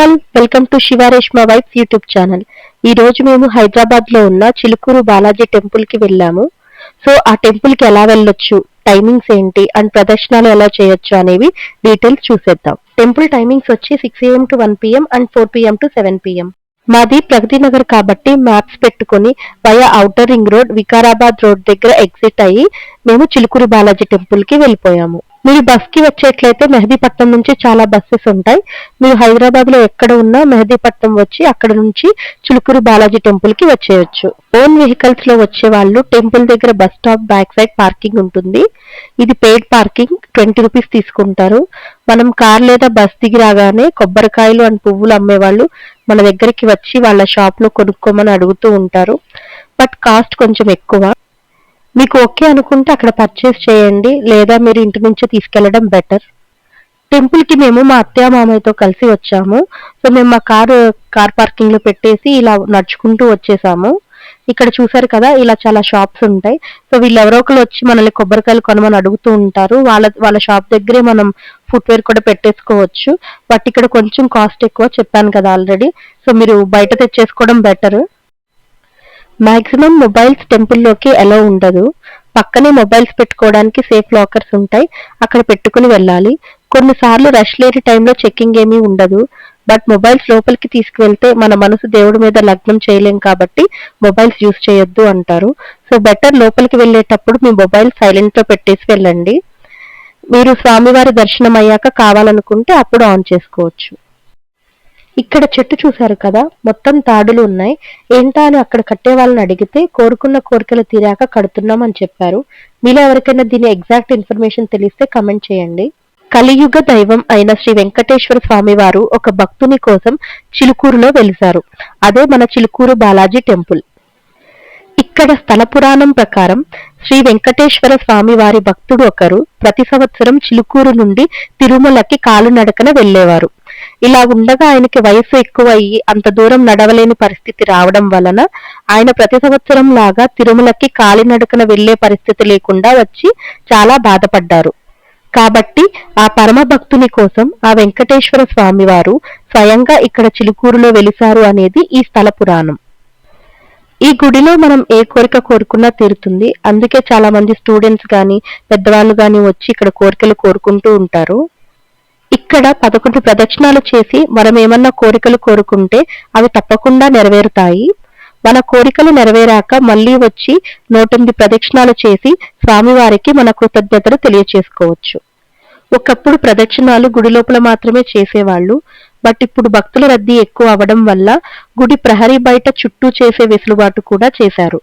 All, welcome to Shiva Reshma vibes YouTube channel. ఈ రోజు మేము హైదరాబాద్ లో ఉన్న చిలుకూరు బాలాజీ టెంపుల్ కి వెళ్ళాము. సో ఆ టెంపుల్ కి ఎలా వెళ్ళొచ్చు, టైమింగ్స్ ఏంటి అండ్ ప్రదర్శనలు ఎలా చేయొచ్చు అనేవి డీటెయిల్స్ చూసేద్దాం. టెంపుల్ టైమింగ్స్ వచ్చి 6 AM to 1 PM and 4 PM to 7 PM. మాది ప్రగతి నగర్ కాబట్టి మ్యాప్స్ పెట్టుకుని via outer ring road, Vikarabad road దగ్గర ఎగ్జిట్ అయ్యి మేము చిలుకూరు బాలాజీ టెంపుల్ కి వెళ్ళిపోయాము. మీరు బస్ కి వచ్చేట్లయితే మెహదీపట్నం నుంచి చాలా బస్సెస్ ఉంటాయి. మీరు హైదరాబాద్ లో ఎక్కడ ఉన్నా మెహదీపట్నం వచ్చి అక్కడ నుంచి చిలుకూరు బాలాజీ టెంపుల్ కి వచ్చేయచ్చు. ఓన్ వెహికల్స్ లో వచ్చే వాళ్ళు టెంపుల్ దగ్గర bus stop back side parking ఉంటుంది. ఇది పెయిడ్ పార్కింగ్, 20 రూపీస్ తీసుకుంటారు. మనం కార్ లేదా బస్ దిగి రాగానే కొబ్బరికాయలు అండ్ పువ్వులు అమ్మేవాళ్ళు మన దగ్గరికి వచ్చి వాళ్ళ షాప్ లో కొనుక్కోమని అడుగుతూ ఉంటారు. బట్ కాస్ట్ కొంచెం ఎక్కువ. మీకు ఓకే అనుకుంటే అక్కడ పర్చేస్ చేయండి, లేదా మీరు ఇంటి నుంచి తీసుకెళ్లడం బెటర్. టెంపుల్ కి మేము మా అత్తయ్య మామయ్యతో కలిసి వచ్చాము. సో మేము మా కార్ పార్కింగ్ లో పెట్టేసి ఇలా నడుచుకుంటూ వచ్చేసాము. ఇక్కడ చూసారు కదా, ఇలా చాలా షాప్స్ ఉంటాయి. సో వీళ్ళు ఎవరో ఒకరు వచ్చి మనల్ని కొబ్బరికాయలు కొనమని అడుగుతూ ఉంటారు. వాళ్ళ షాప్ దగ్గరే మనం ఫుట్వేర్ కూడా పెట్టేసుకోవచ్చు. బట్ ఇక్కడ కొంచెం కాస్ట్ ఎక్కువ, చెప్పాను కదా ఆల్రెడీ. సో మీరు బయట తెచ్చేసుకోవడం బెటర్. మాక్సిమం మొబైల్స్ టెంపుల్లోకి అలౌ ఉండదు. పక్కనే మొబైల్స్ పెట్టుకోవడానికి సేఫ్ లాకర్స్ ఉంటాయి, అక్కడ పెట్టుకుని వెళ్ళాలి. కొన్నిసార్లు రష్ లేని టైంలో చెక్కింగ్ ఏమీ ఉండదు. బట్ మొబైల్స్ లోపలికి తీసుకువెళ్తే మన మనసు దేవుడి మీద లగ్నం చేయలేం కాబట్టి మొబైల్స్ యూజ్ చేయొద్దు అంటారు. సో బెటర్ లోపలికి వెళ్ళేటప్పుడు మీ మొబైల్ సైలెంట్ లో పెట్టేసి వెళ్ళండి. మీరు స్వామివారి దర్శనం అయ్యాక కావాలనుకుంటే అప్పుడు ఆన్ చేసుకోవచ్చు. ఇక్కడ చెట్టు చూసారు కదా, మొత్తం తాడులు ఉన్నాయి. ఏంటా అని అక్కడ కట్టే వాళ్ళని అడిగితే కోరుకున్న కోరికలు తీరాక కడుతున్నాం అని చెప్పారు. మీలో ఎవరికైనా దీని ఎగ్జాక్ట్ ఇన్ఫర్మేషన్ తెలిస్తే కమెంట్ చేయండి. కలియుగ దైవం అయిన శ్రీ వెంకటేశ్వర స్వామి వారు ఒక భక్తుని కోసం చిలుకూరులో వెలిశారు. అదే మన చిలుకూరు బాలాజీ టెంపుల్. ఇక్కడ స్థల పురాణం ప్రకారం శ్రీ వెంకటేశ్వర స్వామి వారి భక్తుడు ఒకరు ప్రతి సంవత్సరం చిలుకూరు నుండి తిరుమలకి కాలునడకన వెళ్లేవారు. ఇలా ఉండగా ఆయనకి వయసు ఎక్కువ అయ్యి అంత దూరం నడవలేని పరిస్థితి రావడం వలన ఆయన ప్రతి సంవత్సరం లాగా తిరుమలకి కాలినడకన వెళ్లే పరిస్థితి లేకుండా వచ్చి చాలా బాధపడ్డారు. కాబట్టి ఆ పరమ భక్తుని కోసం ఆ వెంకటేశ్వర స్వామి వారు స్వయంగా ఇక్కడ చిలుకూరులో వెలిసారు అనేది ఈ స్థల పురాణం. ఈ గుడిలో మనం ఏ కోరిక కోరుకున్నా తీరుతుంది. అందుకే చాలా మంది స్టూడెంట్స్ గాని పెద్దవాళ్ళు గాని వచ్చి ఇక్కడ కోరికలు కోరుకుంటూ ఉంటారు. ఇక్కడ 11 ప్రదక్షిణాలు చేసి మనం ఏమన్నా కోరికలు కోరుకుంటే అవి తప్పకుండా నెరవేరుతాయి. మన కోరికలు నెరవేరాక మళ్ళీ వచ్చి 108 ప్రదక్షిణాలు చేసి స్వామివారికి మన కృతజ్ఞతలు తెలియచేసుకోవచ్చు. ఒకప్పుడు ప్రదక్షిణాలు గుడి లోపల మాత్రమే చేసేవాళ్ళు. బట్ ఇప్పుడు భక్తుల రద్దీ ఎక్కువ అవడం వల్ల గుడి ప్రహరీ బయట చుట్టూ చేసే వెసులుబాటు కూడా చేశారు.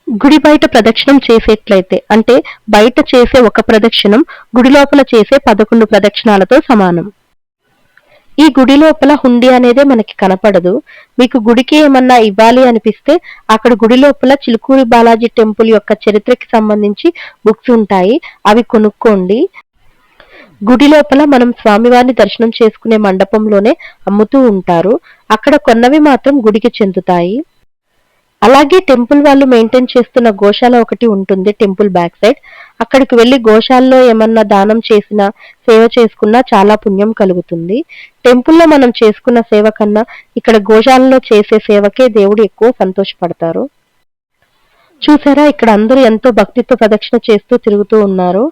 గుడి బయట ప్రదక్షిణం చేసేట్లయితే, అంటే బయట చేసే ఒక ప్రదక్షిణం గుడి లోపల చేసే 11 ప్రదక్షిణాలతో సమానం. ఈ గుడి లోపల హుండీ అనేదే మనకి కనపడదు. మీకు గుడికి ఏమన్నా ఇవ్వాలి అనిపిస్తే అక్కడ గుడి లోపల చిలుకూరి బాలాజీ టెంపుల్ యొక్క చరిత్రకి సంబంధించి బుక్స్ ఉంటాయి, అవి కొనుక్కోండి. గుడి లోపల మనం స్వామివారిని దర్శనం చేసుకునే మండపంలోనే అమ్ముతూ ఉంటారు. అక్కడ కొన్నవి మాత్రం గుడికి చెందుతాయి. అలాగే టెంపుల్ వాళ్ళు మెయింటైన్ చేస్తున్న గోశాల ఒకటి ఉంటుంది టెంపుల్ బ్యాక్ సైడ్. అక్కడికి వెళ్లి గోశాలలో ఏమన్నా దానం చేసినా సేవ చేసుకున్నా చాలా పుణ్యం కలుగుతుంది. టెంపుల్లో మనం చేసుకున్న సేవ కన్నా ఇక్కడ గోశాలలో చేసే సేవకే దేవుడు ఎక్కువ సంతోషపడతారు. చూసారా, ఇక్కడ అందరూ ఎంతో భక్తితో ప్రదక్షిణ చేస్తూ తిరుగుతూ ఉన్నారు.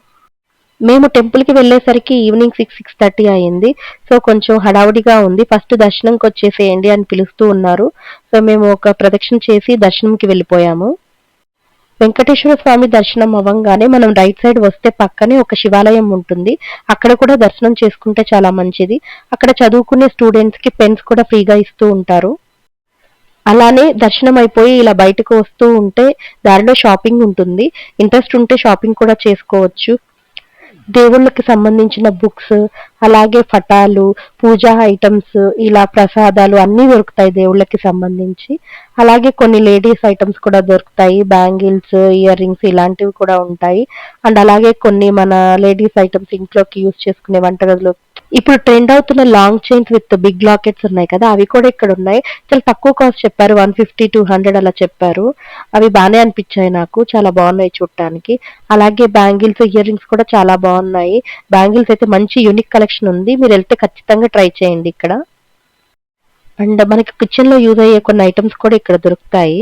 మేము టెంపుల్ కి వెళ్లేసరికి ఈవినింగ్ 6-6:30 అయింది. సో కొంచెం హడావుడిగా ఉంది. ఫస్ట్ దర్శనంకి వచ్చేసేయండి అని పిలుస్తూ ఉన్నారు. సో మేము ఒక ప్రదక్షిణ చేసి దర్శనంకి వెళ్ళిపోయాము. వెంకటేశ్వర స్వామి దర్శనం అవ్వంగానే మనం రైట్ సైడ్ వస్తే పక్కనే ఒక శివాలయం ఉంటుంది. అక్కడ కూడా దర్శనం చేసుకుంటే చాలా మంచిది. అక్కడ చదువుకునే స్టూడెంట్స్ కి పెన్స్ కూడా ఫ్రీగా ఇస్తూ ఉంటారు. అలానే దర్శనం అయిపోయి ఇలా బయటకు వస్తూ ఉంటే దారిలో షాపింగ్ ఉంటుంది. ఇంట్రెస్ట్ ఉంటే షాపింగ్ కూడా చేసుకోవచ్చు. దేవుళ్ళకి సంబంధించిన బుక్స్, అలాగే పటాలు, పూజా ఐటమ్స్, ఇలా ప్రసాదాలు అన్నీ దొరుకుతాయి దేవుళ్ళకి సంబంధించి. అలాగే కొన్ని లేడీస్ ఐటమ్స్ కూడా దొరుకుతాయి, బ్యాంగిల్స్, ఇయర్ రింగ్స్ ఇలాంటివి కూడా ఉంటాయి. అండ్ అలాగే కొన్ని మన లేడీస్ ఐటమ్స్ ఇంట్లోకి యూజ్ చేసుకునే వంటగదిలో ఇప్పుడు ట్రెండ్ అవుతున్న long chains with big lockets ఉన్నాయి కదా, అవి కూడా ఇక్కడ ఉన్నాయి. చాలా తక్కువ కాస్ట్ చెప్పారు, 150-200 అలా చెప్పారు. అవి బాగానే అనిపించాయి నాకు, చాలా బాగున్నాయి చూడటానికి. అలాగే బ్యాంగిల్స్, ఇయర్ రింగ్స్ కూడా చాలా బాగున్నాయి. బ్యాంగిల్స్ అయితే మంచి యూనిక్ కలెక్షన్ ఉంది, మీరు వెళ్తే ఖచ్చితంగా ట్రై చేయండి ఇక్కడ. అండ్ మనకి కిచెన్లో యూజ్ అయ్యే కొన్ని ఐటమ్స్ కూడా ఇక్కడ దొరుకుతాయి.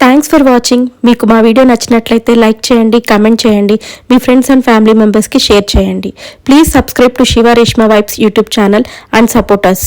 Thanks for watching. మీకు మా వీడియో నచ్చినట్లయితే లైక్ చేయండి, కమెంట్ చేయండి, మీ ఫ్రెండ్స్ అండ్ ఫ్యామిలీ మెంబర్స్కి షేర్ చేయండి. Please subscribe to Shiva Reshma vibes YouTube channel and support us.